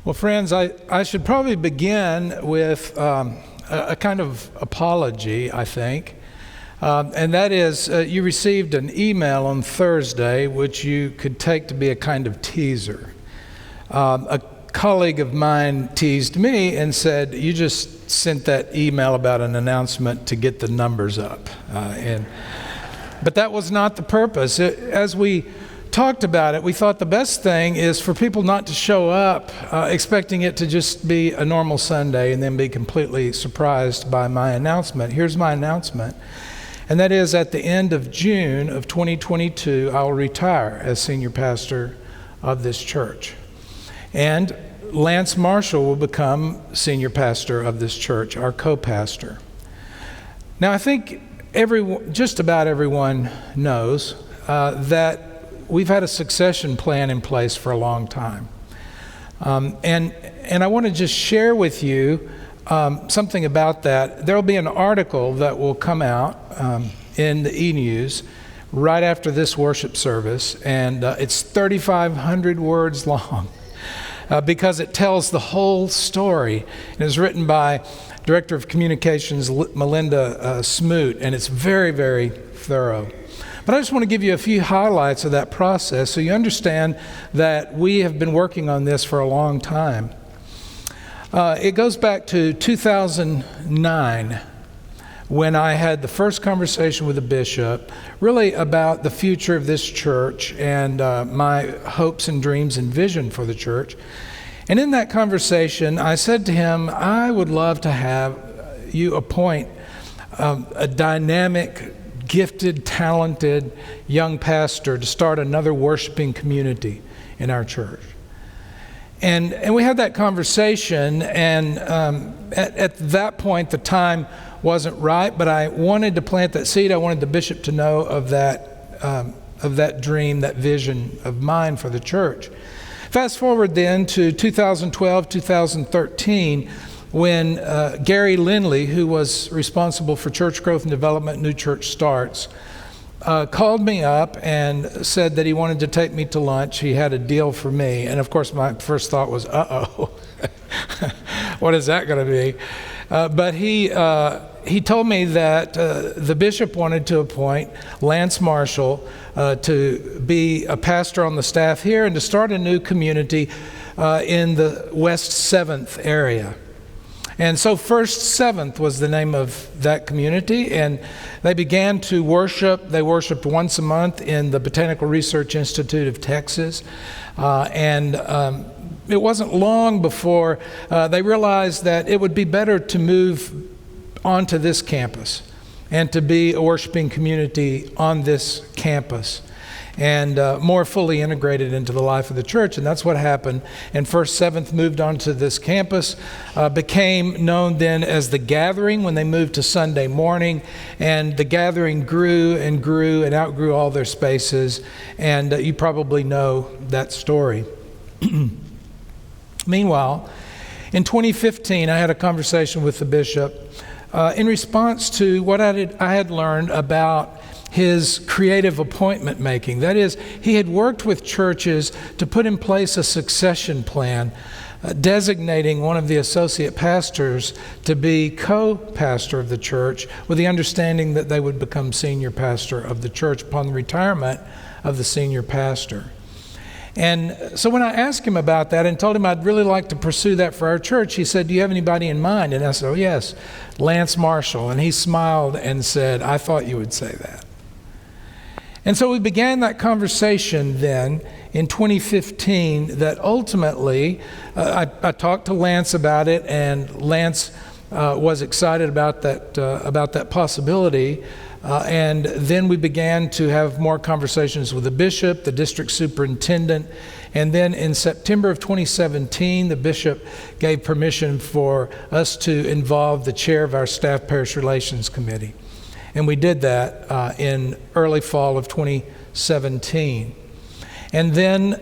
Well, friends, I should probably begin with a kind of apology, I think. And that is, you received an email on Thursday, which you could take to be a kind of teaser. A colleague of mine teased me and said, you just sent that email about an announcement to get the numbers up. But that was not the purpose. As we talked about it, we thought the best thing is for people not to show up expecting it to just be a normal Sunday and then be completely surprised by my announcement. Here's my announcement, and that is at the end of June of 2022, I'll retire as senior pastor of this church. And Lance Marshall will become senior pastor of this church, our co-pastor. Now, I think just about everyone knows that we've had a succession plan in place for a long time. And I want to just share with you something about that. There will be an article that will come out in the e-news right after this worship service, and it's 3,500 words long because it tells the whole story. It is written by Director of Communications Melinda Smoot, and it's very, very thorough. But I just want to give you a few highlights of that process so you understand that we have been working on this for a long time. It goes back to 2009 when I had the first conversation with the bishop really about the future of this church and my hopes and dreams and vision for the church. And in that conversation, I said to him, I would love to have you appoint a dynamic, gifted, talented young pastor to start another worshiping community in our church. And we had that conversation, and at that point the time wasn't right, but I wanted to plant that seed. I wanted the bishop to know of that dream, that vision of mine for the church. Fast forward then to 2012, 2013, when Gary Lindley, who was responsible for church growth and development, New Church Starts, called me up and said that he wanted to take me to lunch. He had a deal for me. And of course, my first thought was, uh-oh, what is that going to be? But he told me that the bishop wanted to appoint Lance Marshall to be a pastor on the staff here and to start a new community in the West 7th area. And so First 7th was the name of that community, and they began to worship. They worshiped once a month in the Botanical Research Institute of Texas. It wasn't long before they realized that it would be better to move onto this campus and to be a worshiping community on this campus and more fully integrated into the life of the church. And that's what happened. And First 7th moved onto this campus, became known then as The Gathering when they moved to Sunday morning. And The Gathering grew and grew and outgrew all their spaces. And you probably know that story. Meanwhile, in 2015, I had a conversation with the bishop in response to what I had learned about his creative appointment making. That is, he had worked with churches to put in place a succession plan, designating one of the associate pastors to be co-pastor of the church with the understanding that they would become senior pastor of the church upon the retirement of the senior pastor. And so when I asked him about that and told him I'd really like to pursue that for our church, he said, do you have anybody in mind? And I said, oh yes, Lance Marshall. And he smiled and said, I thought you would say that. And so we began that conversation then in 2015 that ultimately I talked to Lance about it, and Lance was excited about that possibility. And then we began to have more conversations with the bishop, the district superintendent, and then in September of 2017, the bishop gave permission for us to involve the chair of our staff parish relations committee. And we did that in early fall of 2017. And then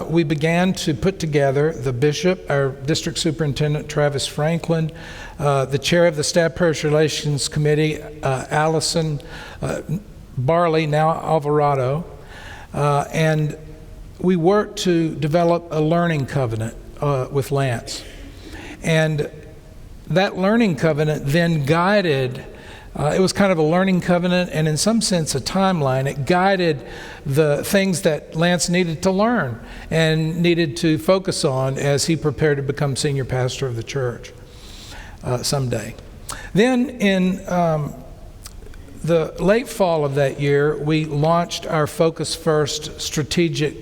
we began to put together the bishop, our district superintendent, Travis Franklin, the chair of the Staff Parish Relations Committee, Allison Barley, now Alvarado, and we worked to develop a learning covenant with Lance. And that learning covenant then guided, it was kind of a learning covenant and in some sense a timeline. It guided the things that Lance needed to learn and needed to focus on as he prepared to become senior pastor of the church someday. Then in the late fall of that year, we launched our Focus First strategic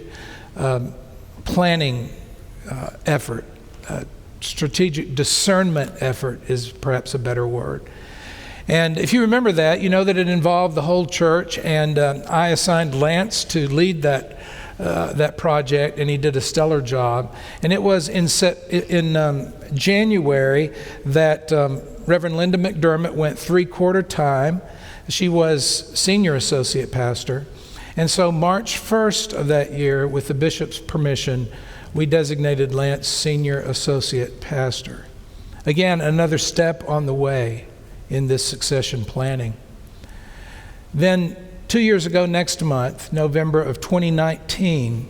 planning effort. Strategic discernment effort is perhaps a better word. And if you remember that, you know that it involved the whole church, and I assigned Lance to lead that project, and he did a stellar job. And it was in January that Reverend Linda McDermott went 3/4 time. She was senior associate pastor. And so March 1st of that year, with the bishop's permission, we designated Lance senior associate pastor. Again, another step on the way in this succession planning. Then 2 years ago next month, November of 2019,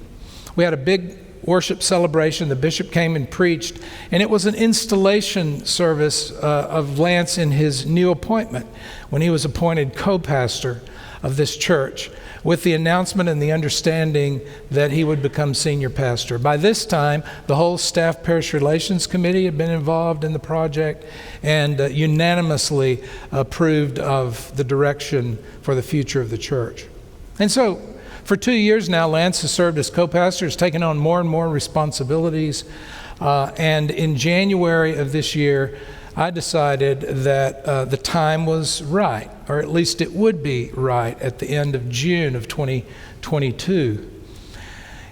we had a big worship celebration. The bishop came and preached, and it was an installation service of Lance in his new appointment when he was appointed co-pastor of this church, with the announcement and the understanding that he would become senior pastor. By this time, the whole staff parish relations committee had been involved in the project and unanimously approved of the direction for the future of the church. And so, for 2 years now, Lance has served as co-pastor, has taken on more and more responsibilities, and in January of this year, I decided that the time was right, or at least it would be right at the end of June of 2022.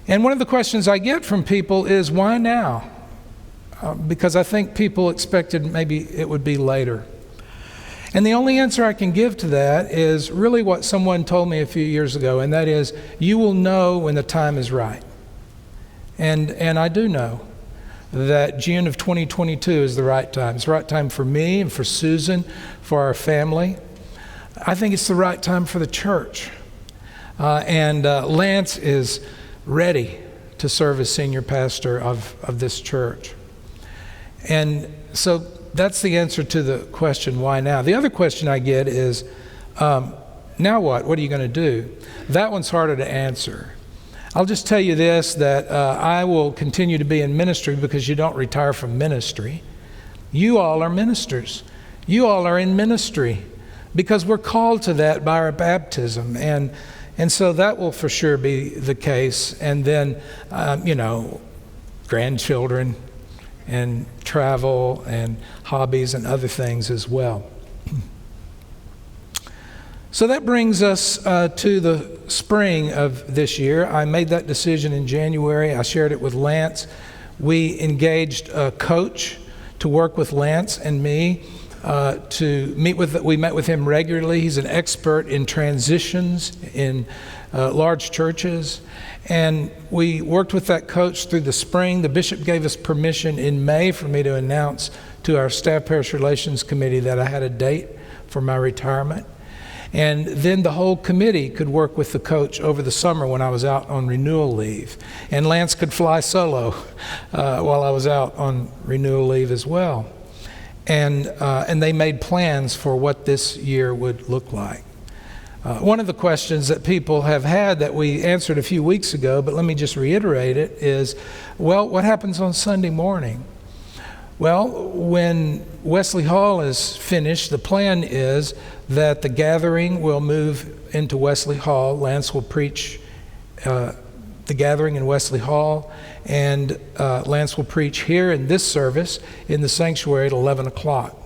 And one of the questions I get from people is, why now? Because I think people expected maybe it would be later. And the only answer I can give to that is really what someone told me a few years ago, and that is, you will know when the time is right. And I do know that June of 2022 is the right time. It's the right time for me and for Susan, for our family. I think it's the right time for the church. And Lance is ready to serve as senior pastor of this church. And so that's the answer to the question, why now? The other question I get is, now what? What are you going to do? That one's harder to answer. I'll just tell you this, that I will continue to be in ministry because you don't retire from ministry. You all are ministers. You all are in ministry because we're called to that by our baptism. And so that will for sure be the case. And then, grandchildren and travel and hobbies and other things as well. So that brings us to the spring of this year. I made that decision in January. I shared it with Lance. We engaged a coach to work with Lance and me we met with him regularly. He's an expert in transitions in large churches. And we worked with that coach through the spring. The bishop gave us permission in May for me to announce to our staff parish relations committee that I had a date for my retirement. And then the whole committee could work with the coach over the summer when I was out on renewal leave. And Lance could fly solo while I was out on renewal leave as well. And they made plans for what this year would look like. One of the questions that people have had that we answered a few weeks ago, but let me just reiterate it, is, well, what happens on Sunday morning? Well, when Wesley Hall is finished, the plan is that the gathering will move into Wesley Hall. Lance will preach the gathering in Wesley Hall, and Lance will preach here in this service in the sanctuary at 11 o'clock.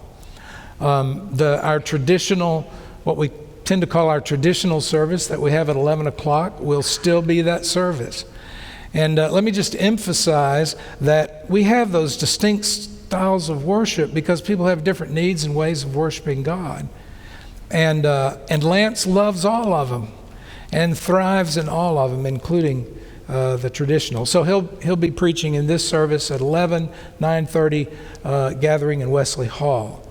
Our traditional, what we tend to call our traditional service that we have at 11 o'clock will still be that service. And let me just emphasize that we have those distinct styles of worship because people have different needs and ways of worshiping God. And Lance loves all of them and thrives in all of them, including the traditional. So he'll be preaching in this service at 11, 9:30, gathering in Wesley Hall.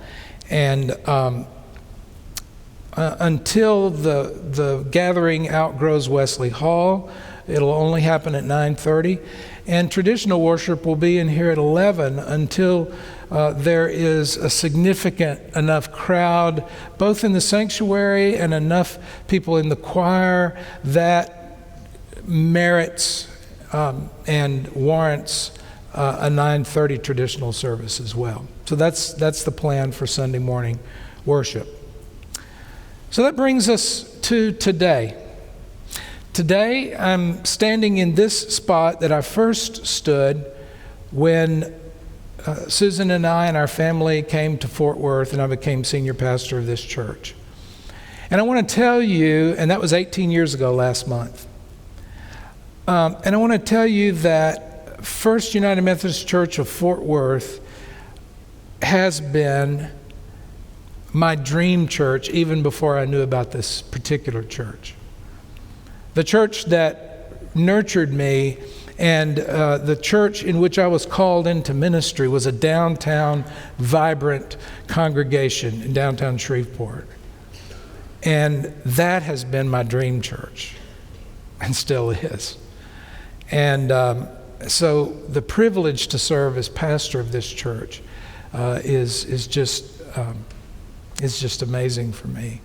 And until the gathering outgrows Wesley Hall, it'll only happen at 9:30. And traditional worship will be in here at 11 until there is a significant enough crowd, both in the sanctuary and enough people in the choir, that merits and warrants a 9:30 traditional service as well. So that's the plan for Sunday morning worship. So that brings us to today. Today, I'm standing in this spot that I first stood when Susan and I and our family came to Fort Worth, and I became senior pastor of this church. And I want to tell you, and that was 18 years ago last month, and I want to tell you that First United Methodist Church of Fort Worth has been my dream church even before I knew about this particular church. The church that nurtured me and the church in which I was called into ministry was a downtown, vibrant congregation in downtown Shreveport. And that has been my dream church and still is. And so the privilege to serve as pastor of this church is just amazing for me.